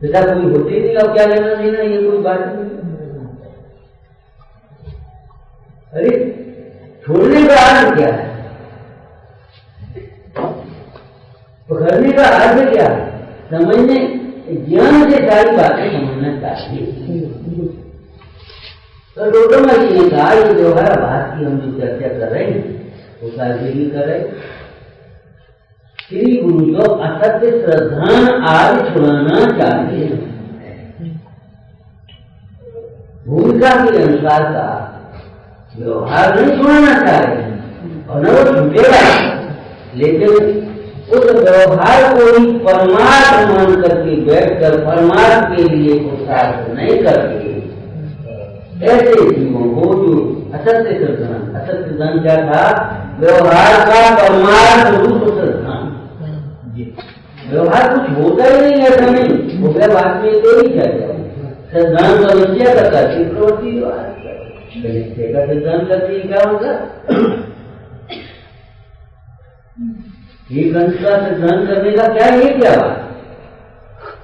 पिता कोई होते नहीं, अब क्या लेना देना, ये कोई बात नहीं। अरे छोड़ने का अर्थ क्या है, पकड़ने का अर्थ क्या है, समझने ज्ञान से सारी बातें समझना चाहिए। तो डॉक्टर मसीह ने कहा ये व्यवहार बात की हम जो चर्चा कर रहे हैं वो सारी भी कर रहे, श्री गुरु को असत्य श्रद्धान आदि छुड़ाना चाहिए, भूमिका के अनुसार का व्यवहार नहीं छुड़ाना चाहिए और न वो छूटेगा, लेकिन उस व्यवहार को ही परमार्थ मान करके बैठकर परमार्थ के लिए पुरुषार्थ नहीं करके ऐसे जीवों को जो असत्य श्रद्धान, असत्य श्रद्धान क्या था, व्यवहार का परमार्थ रूप श्रद्धान, व्यवहार कुछ होता ही नहीं, ऐसा नहीं हो गया, बात में तो ही क्या सिद्धांत का निश्चय करता है प्रवृत्ति निश्चय का सिद्धांत करती क्या होगा? एक अंश का सिद्धांत करने का क्या ये क्या बात?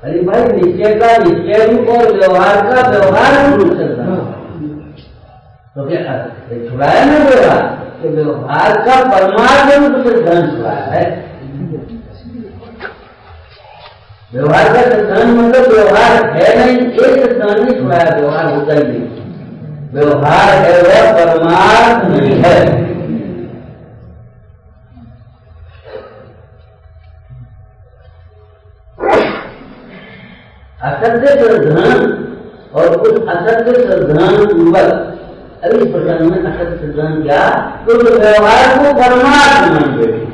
अरे भाई निश्चय का निश्चय रूप और व्यवहार का व्यवहार रूप सिद्धांत तो क्या छुड़ाया ना व्यवहार कि व्यवहार का परमार्थ रूप सिद्धांत छुड़ाया है। व्यवहार का सिद्धांत मतलब व्यवहार है नहीं, एक सिद्धांत नहीं छुड़ाया, व्यवहार होता ही नहीं। व्यवहार है वह परमार्थ नहीं है। असत्य सिद्धांत और उस असत्य सिद्धांत पूर्वक अभी इस प्रसंग में असत्य सिद्धांत क्या तो व्यवहार को परमार्थ मान बैठे।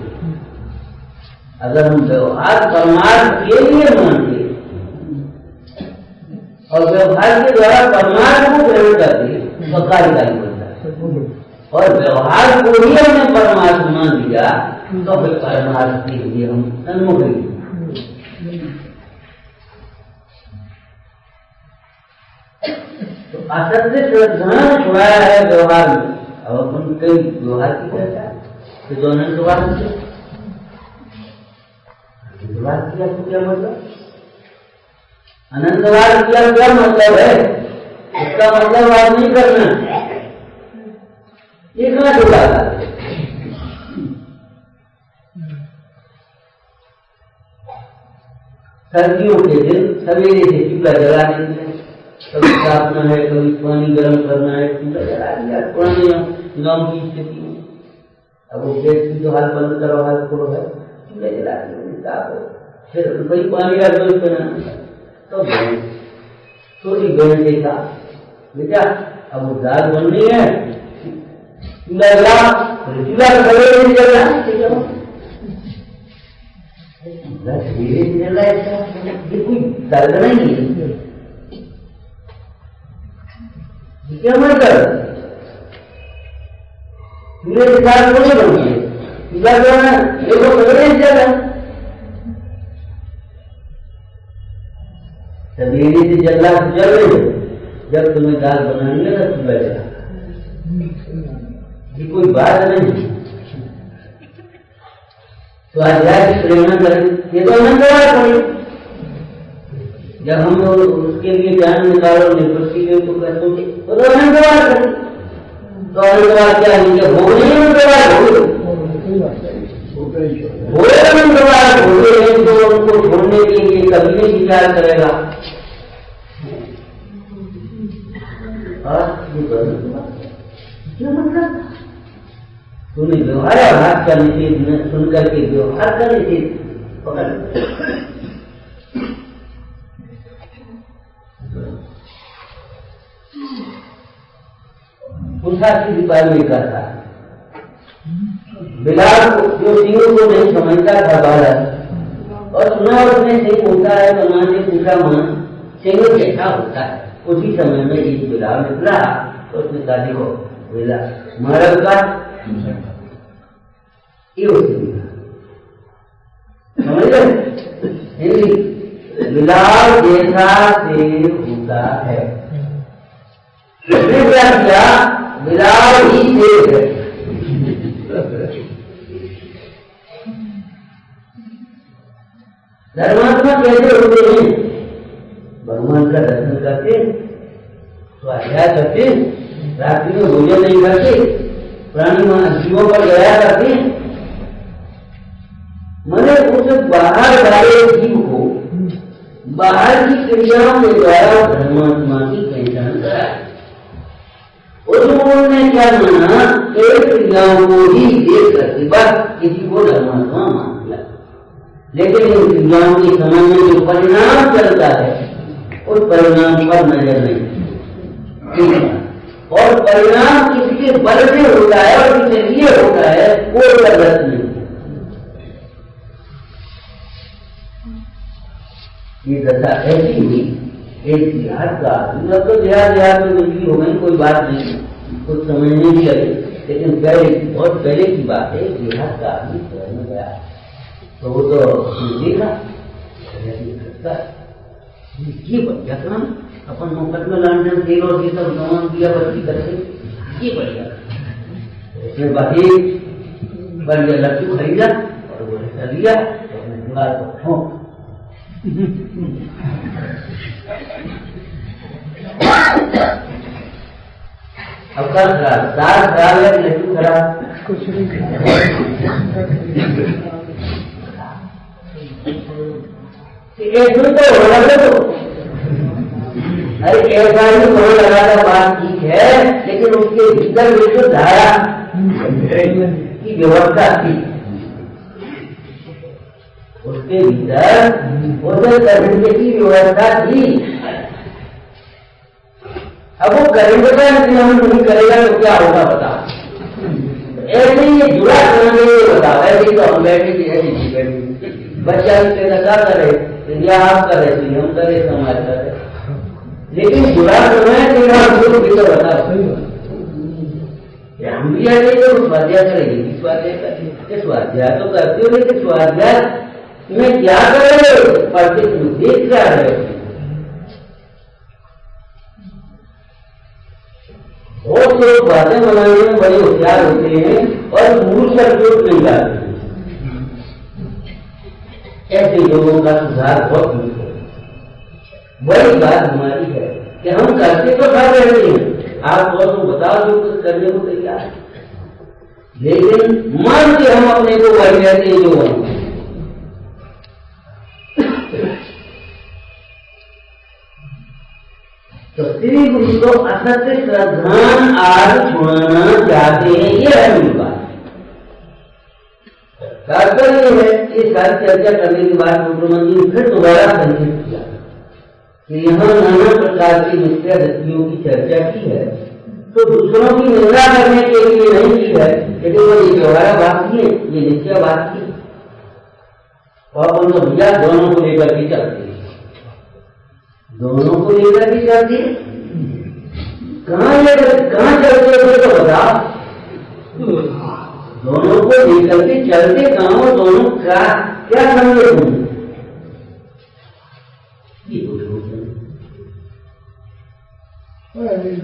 अगर हम व्यवहार परमार्थ के लिए मानते और व्यवहार के द्वारा परमार्थ को ग्रहण करते तो कार्यकारी बनता है, और व्यवहार को ही हमने परमार्थ मान दिया तो फिर परमार्थ के लिए हम सन्मुख हैं। तो असत्य सिद्धांत छुड़ाया है व्यवहार में। अब अपन कई व्यवहार की चर्चा तो जो अनंतवाद किया तो क्या मतलब? अनंतवाद किया क्या मतलब है? इसका मतलब बात नहीं करना, ये कहाँ जुड़ा था? सर्दियों के दिन सवेरे से चूल्हा जला देते हैं, कभी साफना है, कभी पानी गर्म करना है, चूल्हा जला दिया। पुराने गाँव की स्थिति में अब वो गैस की तो हाल बंद करो, हाल खोलो है, चूल्हा जला दिया, फिर वही पानी का गर्म करना तो थोड़ी गर्म के साथ बेटा अब वो दाल बन रही है, चूल्हा जला, चूल्हा सवेरे नहीं जलना, धीरे धीरे जल रहा है, ये कोई दर्द नहीं है। क्या मतलब चूल्हे के साथ नहीं बनती है, चूल्हा जो है देखो सवेरे नहीं जल रहा, सवेरे से जल रहा तो जल रही, जब तुम्हें दाल बनानी है तो चूल्हा जला, ये कोई बात नहीं। तो आध्यात्मिक प्रेरणा करें ये तो अनंतवाद पड़ी। जब हम उसके लिए ज्ञान निकालो निवृत्ति के तो कहते हैं तो अनंतवाद करें। तो अनंतवाद क्या है? जब हो नहीं अनंतवाद हो अनंतवाद हो गए तो उनको छोड़ने के लिए कभी नहीं विचार करेगा। तूने व्यवहार भाग का निषेध सुन करके व्यवहार का निषेध पूछा कि दीपावली का था बिलाल जो सिंह को नहीं समझता था बालक और सुना उसने सिंह होता है तो मां ने पूछा मां सिंह कैसा होता है? उसी समय में एक बिलाल निकला तो उसने कहा देखो बिला मरद का ये समझ गए? बिलाल जैसा शेर होता है, उसने क्या किया? बिलाल ही शेर है। धर्मात्मा कैसे होते हैं? भगवान का दर्शन करते, स्वाध्याय करते, रात्रि में भोजन नहीं करते, प्राणी जीवों पर दया करते, मैंने उस बाहर वाले जीव को बाहर की क्रियाओं के द्वारा धर्मात्मा की पहचान कराई। उन्होंने क्या माना? एक क्रियाओं को ही देख करके बस किसी को धर्मात्मा मान लिया, लेकिन इन क्रियाओं के समय में जो परिणाम चलता है उस परिणाम पर नजर नहीं, और परिणाम किसके बल से होता है और किसके लिए होता है वो गलत नहीं। ये दशा ऐसी हुई एक देहात का आदमी, अब तो देहात में बिजली हो गई कोई बात नहीं, कुछ समझने भी लगे, लेकिन पहले बहुत पहले की बात है देहात का आदमी शहर में गया तो वो तो देखा ये बढ़िया काम, अपन मुफ्त में लंदन तेल और ये सब सामान दिया बच्ची करते, ये बढ़िया। फिर बाकी बढ़िया लड्डू खरीदा और वो ऐसा लिया और दीवार पर ठोक। अब कल खराब, दाल खराब है, लड्डू खराब, कुछ नहीं एक तो हो लगा तो अरे ऐसा ही हो लगा था, बात ठीक है, लेकिन उसके भीतर जो धारा की व्यवस्था थी, उसके भीतर उसे करने की व्यवस्था थी। अब वो करेंगे का हम नहीं करेगा तो क्या होगा बताओ। ऐसे ही ये जुड़ा करेंगे बताओ, ऐसे ही तो हम बैठे ऐसे बच्चा क्या करे, या आप करे, हम करे, समाज करे, लेकिन जुड़ा समय तो बताओ हम भी आगे तो स्वाध्याय करेंगे, स्वाध्याय तो करते हो, लेकिन स्वाध्याय में क्या करे, पढ़ते देख क्या है, बहुत लोग बातें बनाने में बड़े होशियार होते हैं और मूल पर चोट नहीं जाते। ऐसे लोगों का सुधार बहुत मुश्किल है। बड़ी बात हमारी है कि हम करते तो कर रहे हैं, आप तो बताओ जो कुछ करने को तैयार है, लेकिन मान के हम अपने को वही रहते हैं जो हम। तो श्री गुरु को असत्य श्रद्धान आज छुड़ाना चाहते हैं, ये है उनकी बात। तात्पर्य है कि सारी चर्चा करने के बाद मुख्यमंत्री ने फिर दोबारा संकेत किया कि यहाँ नाना प्रकार की मिथ्या दृष्टियों की चर्चा की है, तो दूसरों की निंदा करने के लिए नहीं की है, लेकिन वो ये व्यवहार बात की है, ये नित्य बात की, और उनको भैया दोनों को लेकर के चलते हैं, दोनों को लेकर के चलते हैं। कहाँ चलते थे तो बताओ, दोनों को लेकर के चलते कहाँ, दोनों का क्या समझे तुम,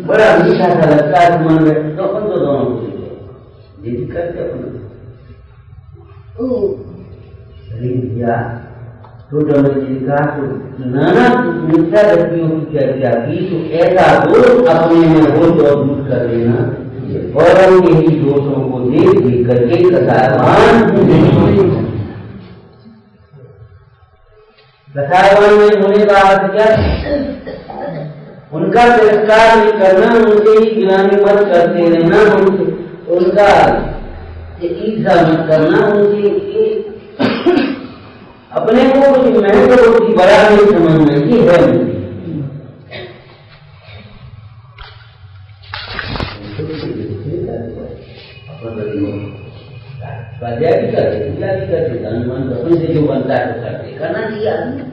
बड़ा मीठा सा लगता है मन में, तो अपन तो दोनों को लेकर करके अपन भैया टोटल जी का तो नाना मिथ्या दृष्टियों की चर्चा की, तो ऐसा दोष अपने में हो तो दूर कर लेना, और हम यही दोषों को देख देख करके कसायवान में होने का अर्थ क्या, उनका तिरस्कार नहीं करना, उनसे ही गिलानी मत करते रहना, उनका ईर्षा मत करना, उनसे अपने को कुछ महत्व कुछ बड़ा नहीं समझना, ये है स्वाध्याय भी करते, पूजा भी करते, अनुमान अपने से जो बनता है तो करते, करना चाहिए आदमी।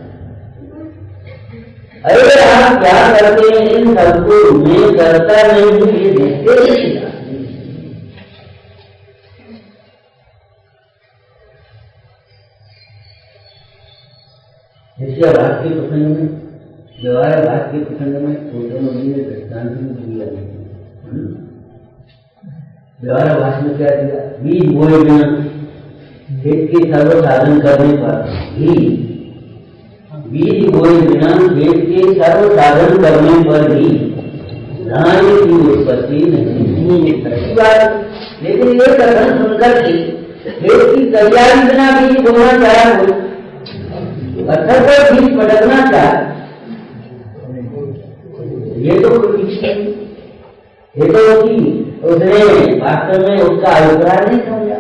अरे आप क्या करते हैं, इन सबको मैं करता नहीं हूँ, ये देखते नहीं। इसलिए भाग के प्रसंग में, व्यवहार भाग के प्रसंग में ने दृष्टांत दिया, व्यवहार भाष में क्या दिया, बीज बोए बिना खेत के सर्व साधन करने पर भी, बीज बोए बिना खेत के सर्व साधन करने पर भी धान की उत्पत्ति नहीं बात। लेकिन ये कथन सुनकर के खेत की तैयारी बिना बीज बोना चाहे, पत्थर पर बीज पटकना चाहे, ये तो ये तो उसने वास्तव में उसका अभिप्राय नहीं समझा।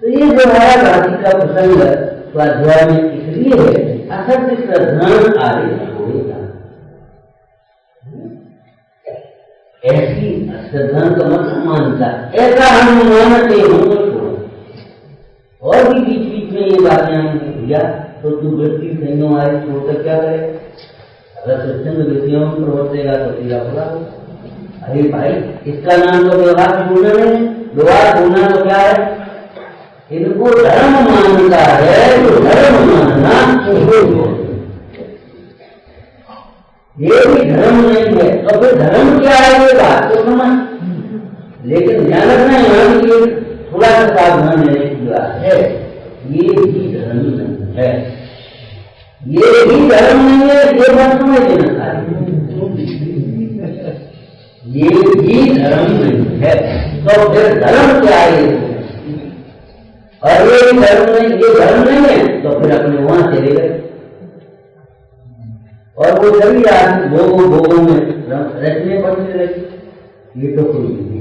तो ये जो है गांधी का प्रसंग स्वाध्याय में इसलिए है, असत्य श्रद्धान आगे होगा, ऐसी श्रद्धान का मतलब मानता, ऐसा हम मानते हो तो छोड़ो। और भी बीच बीच में ये बातें आएंगी, भैया तो तू वृत्ति संयम आए छोड़कर क्या करे, अगर सत्संग विषयों पर होतेगा तो तेरा पूरा। अरे भाई इसका नाम तो व्यवहार छोड़ना नहीं, व्यवहार छोड़ना तो क्या है, इनको धर्म मानता है तो धर्म मानना ये भी धर्म नहीं है। तो फिर धर्म क्या है ये बात तो समझ, लेकिन ध्यान रखना यहाँ की थोड़ा सा सावधान रहने की बात है, ये भी धर्म नहीं है, ये भी धर्म नहीं है, ये बात समझ लेना चाहिए, ये भी धर्म नहीं है। तो फिर धर्म क्या है? और ये धर्म नहीं, ये धर्म नहीं है तो फिर अपने वहां चले गए और वो सभी भोगों में रचने पड़ने लगे। ये तो कोई नहीं,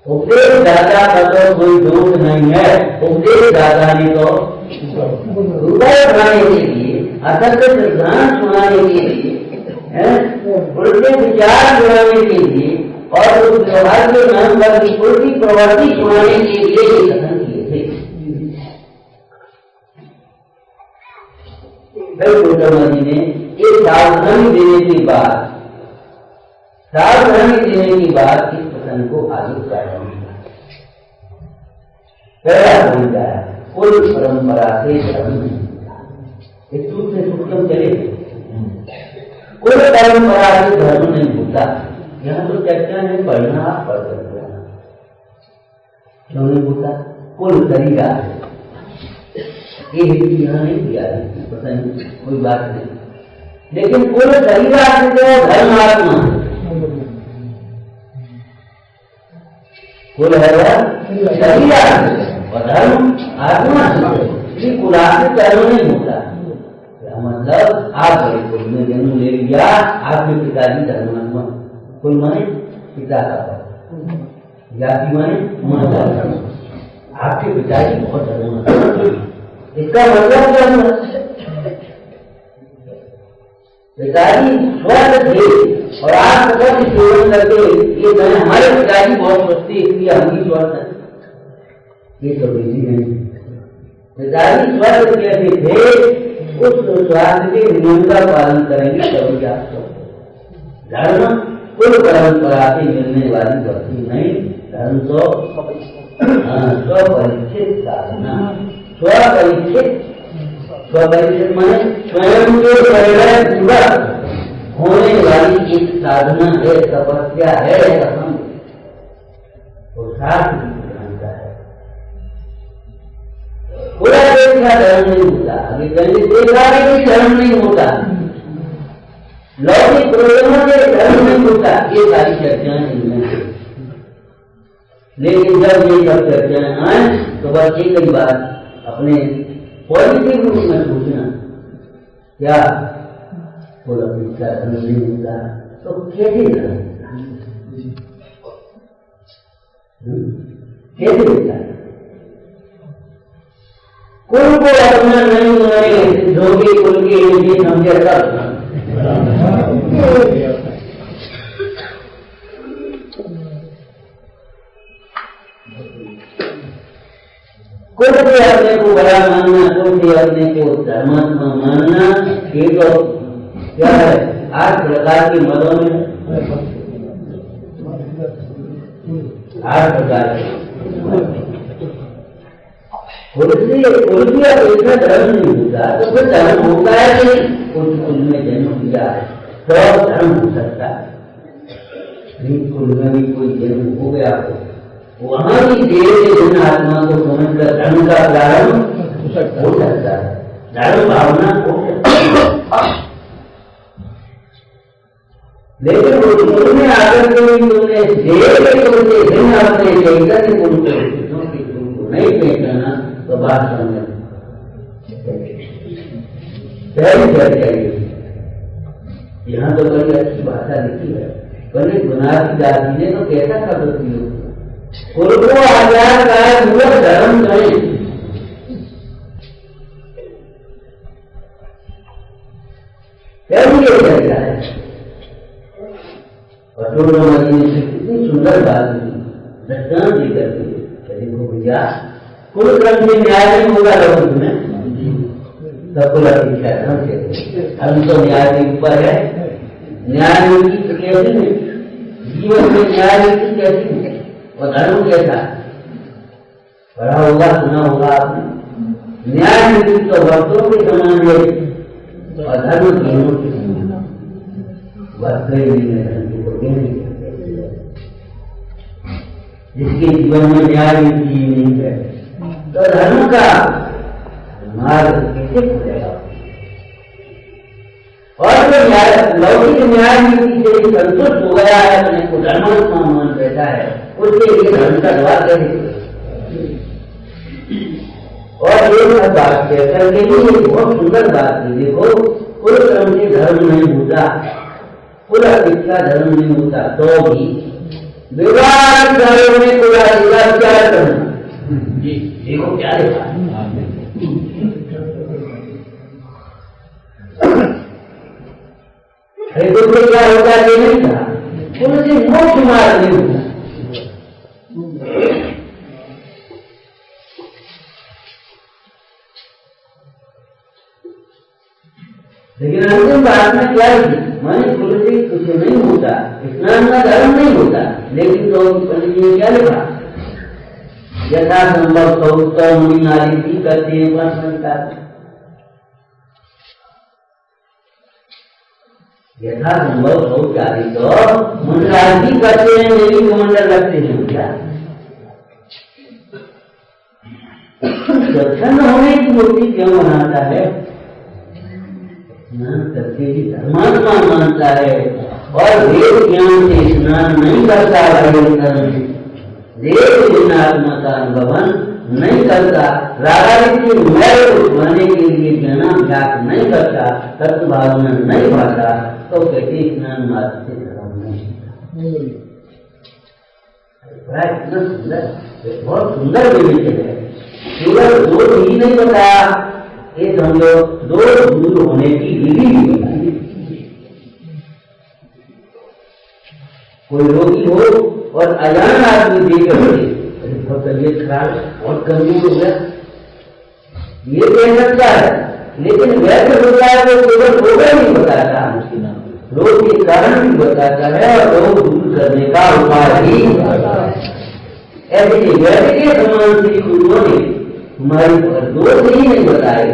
उपदेश दाता का तो कोई दोष नहीं है। उपदेश दाता ने तो हृदय बनाने के लिए, असत्य सिद्धांत सुनाने के लिए, उल्टे विचार सुनाने के लिए और उस व्यवहार के नाम पर की उल्टी प्रवृत्ति सुनाने के लिए ही कथन किए थे। फिर गौतम जी ने एक सावधानी देने की बात, सावधानी देने की बात इस कथन को आगे बढ़ाना। पहला समझा है कुल परंपरा से धर्म नहीं होता, इस सूत्र से सूक्ष्म चले। कुल परंपरा से धर्म नहीं होता, यहाँ तो चर्चा है, पढ़ना आप पढ़ सकते हैं, क्यों नहीं होता? कुल तरीका है, ये यहाँ नहीं दिया है, पता नहीं, कोई बात नहीं, लेकिन कुल तरीका से जो धर्म आत्मा है, कुल है वह तरीका और धर्म आत्मा से, कुलात्मक धर्म नहीं होता। मतलब आप बड़े कुल में जन्म ले लिया, आपके पिताजी धर्मात्मा, कुल माने पिता का पद, जाति माने माता, आपके पिताजी बहुत धर्मात्मा। इसका मतलब क्या हुआ? पिताजी स्वस्थ थे और आप स्वस्थ सेवन करके ये कहें हमारे पिताजी बहुत स्वस्थ थे इसलिए हम भी स्वस्थ हैं, ये तो विधि नहीं। पिताजी स्वस्थ कैसे थे, उस स्वास्थ्य के नियम का पालन करेंगे तभी आप स्वस्थ। धर्म कुल परंपरा से मिलने वाली वस्तु नहीं, धर्म तो स्वपरिचित साधना, स्वपरिचित, स्वपरिचित माने स्वयं के परिणय पूर्वक होने वाली एक साधना है, तपस्या है, कसम पुरुषार्थ की प्रधानता है। पूरा देश का धर्म नहीं होता, अभी कहीं देखा भी धर्म नहीं होता, लौकिक प्रयोजनों से धर्म नहीं होता, ये सारी चर्चाएं इनमें। लेकिन जब ये सब चर्चाएं आए तो बस एक ही बात अपने पॉजिटिव रूप में सोचना, क्या कुल अपनी का धर्म नहीं होता तो कैसे धर्म होता, कैसे होता? कुल को अपना नहीं माने, जोगी कुल के लिए समझे सब कुल के अपने को बड़ा मानना, कुल के अपने को धर्मात्मा मानना, ये तो क्या है? 8 प्रकार के मदों में 8 प्रकार के कुल ऐसा धर्म नहीं होता तो फिर धर्म होता है कि कुल में जन्म किया है तो धर्म हो सकता है। कुल में भी कोई जन्म हो गया हो, वहां भी देव के जन आत्मा को समझकर धर्म का प्रारंभ हो सकता है, धर्म भावना हो सकता है। लेकिन कुल में आकर के तुमने देव के कुल के जन अपने चैतन्य कुल को नहीं पहचाना तो बात समझ पहली चर्चा यहाँ तो बड़ी अच्छी भाषा लिखी है, बड़े गुनाही जाति ने तो कैसा शब्द प्रयोग, कुल को आचार का मूल धर्म करें, कैसी ये चर्चा है। और ने कितनी सुंदर बात की, दृष्टांत देकर के देखो भैया कुल क्रम से न्याय नहीं होगा लोगों में, कुल अपेक्षा हम तो न्याय के ऊपर है, न्याय नीति कैसी नहीं, जीवन में न्याय नीति कैसी नहीं और धर्म कैसा, पढ़ा होगा, सुना होगा आपने। न्याय नीति तो वर्षों के समान है और धर्म जीवों के समान। वर्ष जिसके जीवन में न्याय नीति नहीं है तो धर्म का मार्ग कैसे खुलेगा? और जो लौकिक न्याय नीति से संतुष्ट हो गया है, अपने को धर्मात्मा मान बैठा है, उसके लिए धर्म का द्वार कैसे? और ये बात कहकर के लिए बहुत सुंदर बात है। देखो, कुल क्रम से धर्म नहीं होता, कुल अपेक्षा धर्म नहीं होता, तो भी विवाह में कुल अधिकार क्या करना? देखो क्या देखा, से क्या होता है ये नहीं था, उनसे मोक्ष मार्ग नहीं होता। लेकिन अंतिम बात में क्या है, माने कुल से कुछ नहीं होता, स्नान का धर्म नहीं होता, लेकिन तो पंडित जी ने क्या लिखा, यथा संभव सौता मुनि नारी भी करते हैं संस्कार। यथा संभव शौचारी तो मुंडराज भी करते हैं, देवी कमंडल रखते हैं क्या? स्वच्छंद होने की मूर्ति क्यों बनाता है? स्नान करके ही धर्मात्मा मानता है और वेद ज्ञान से स्नान नहीं करता, वेद ज्ञानात्मा का अनुभवन नहीं करता, रागारिक की मैल उठाने के लिए ज्ञानाभ्यास नहीं करता, तत्व भावना नहीं भाता, तो कहते स्नान मात्र से धर्म नहीं। इतना सुंदर, बहुत सुंदर विवेचन है। केवल दोष ही नहीं बताया, ये समझो दोष दूर होने की विधि भी बताई। कोई रोगी हो और अजान आदमी देकर बहुत तबियत खराब और कमजोर हो गया, ये कह सकता है, लेकिन वैसे होता है तो केवल रोग नहीं बताता, रोग के कारण भी बताता है और रोग दूर करने का उपाय भी बताता है। ऐसे वैसे के समान श्री गुरुओं ने हमारी दोष ही नहीं बताए,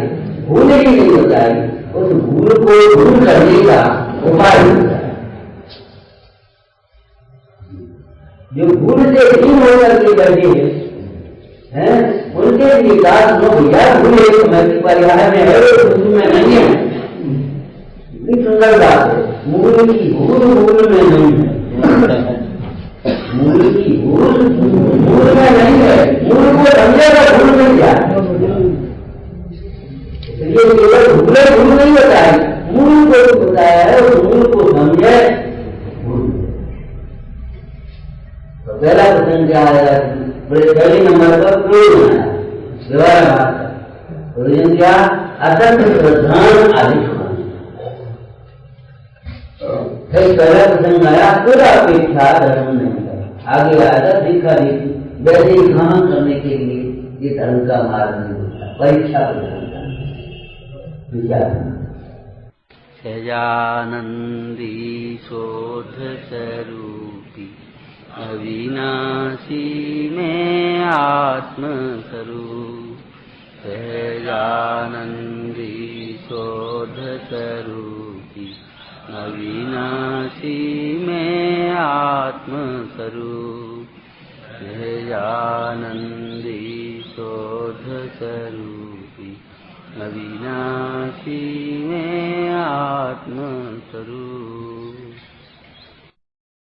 भूल ही नहीं बताई, उस भूल को दूर करने का उपाय बताया। जो भूल से हीन होकर के बैठे हैं, उनके लिए दास लोग यार भूले समय की परिवार में है, में नहीं है। इतनी सुंदर बात है, मूल की भूल मूल में नहीं है, मूल की भूल मूल में नहीं है, मूल को समझेगा भूल नहीं जाए। ये केवल भूले भूल नहीं बताए, मूल को बताया है, उस मूल को समझे भूल। तो पहला प्रश्न क्या आया, पहले नंबर पर प्रयोजन आया, व्यवहार भाग। प्रयोजन क्या? असंग प्रधान आदि। पहला प्रसंग आया पूरा अपेक्षा धर्म नहीं है, आगे आया देखा देखी वैसे ग्रहण करने के लिए ये धर्म का मार्ग नहीं होता, परीक्षा प्रधान विचार। सहजानंदी शोध स्वरूपी अविनाशी में आत्म स्वरूप, सहजानंदी शोध स्वरूपी अविनाशी में आत्म स्वरूप, सहजानंदी शोध स्वरूपी अविनाशी में आत्म स्वरूप।